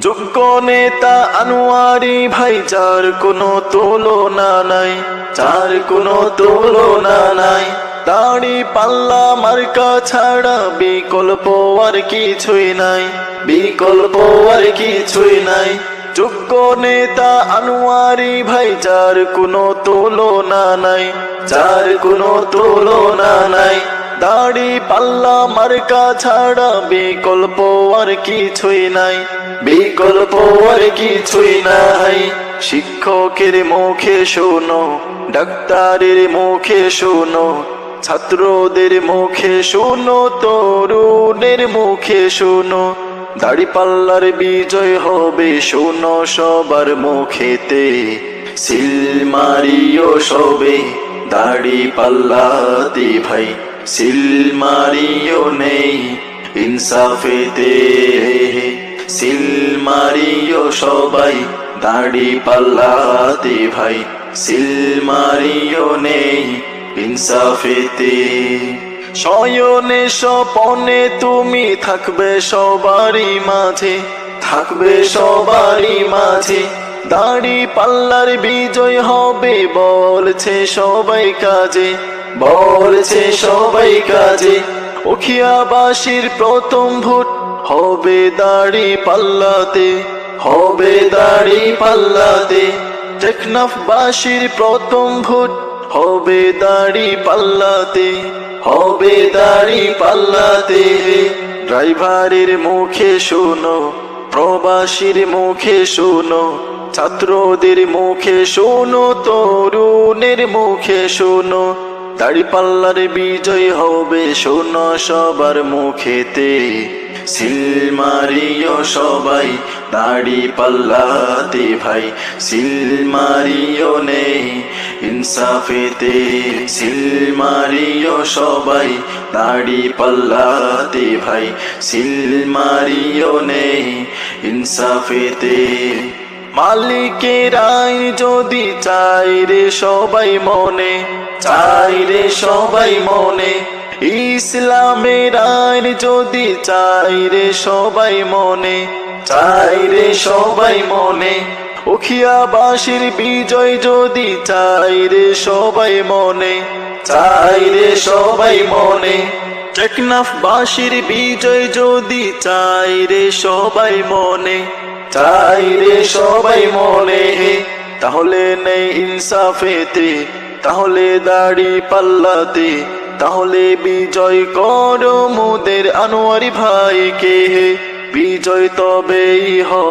যোগ্য নেতা আনোয়ারি ভাই, যার কোনো তুলনা নাই, যার কোনো তুলনা নাই। দাড়ি পাল্লা মার্কা ছাড়া বিকল্প আর কিছুই নাই, বিকল্প আর কিছুই নাই। যোগ্য নেতা আনোয়ারি ভাই, যার কোনো তুলনা নাই, যার কোনো তুলনা নাই। দাড়ি পাল্লা মার্কা ছাড়া বিকল্প আর কিছুই নাই, বিকল্প আর কিছুই নাই। শিক্ষকের মুখে শোনো, ডাক্তারের মুখে শোনো, ছাত্রদের মুখে শোনো, তরুণের মুখে শোনো, দাড়ি পাল্লার বিজয় হবে শোনো সবার মুখেতে। সিল মারিও সবে দাড়ি পাল্লাতে ভাই, সিল মারিও নেই ইনসাফেতে। সিল মারিও সবাই দাড়ি পাল্লাতে ভাই, সিল মারিও নেই ইনসাফেতে। শয়নে স্বপনে তুমি থাকবে সবারই মাঝে, থাকবে সবারই মাঝে। দাড়ি পাল্লার বিজয় হবে বলছে সবাই কাজে, বলছে সবাই কাজে। উখিয়াবাসীর প্রথম ভোট হবে দাড়ি পাল্লাতে, হবে দাড়ি পাল্লাতে। টেকনাফবাসীর প্রথম ভোট হবে দাড়ি পাল্লাতে, হবে দাড়ি পাল্লাতে। ড্রাইভারের মুখে শোনো, প্রবাসীর মুখে শোনো, ছাত্রদের মুখে শোনো, তরুণের মুখে শোনো, দাড়ি পাল্লার বিজয় হবে শোনো সবার মুখেতে। সিল মারিও সবাই দাড়ি পাল্লাতে ভাই, সিল মারিও নেই ইনসাফেতে। সিল মারিও সবাই দাড়ি পাল্লাতে ভাই, সিল মারিও নেই ইনসাফেতে। মালিকের আইন যদি চাই রে সবাই মনে, চাই রে সবাই মনে। ইসলামের আইন যদি চাই রে সবাই মনে, চাই রে সবাই মনে। উখিয়াবাসীর বিজয় যদি চাই রে সবাই মনে, চাই রে সবাই মনে। টেকনাফবাসীর বিজয় যদি চাই রে সবাই মনে, চাই রে সবাই মনে। তাহলে নেই ইনসাফেতে, তাহলে দাড়ি পাল্লাতে, তাহলে বিজয় করো মোদের আনোয়ারি ভাইকে। বিজয় তবেই হয়।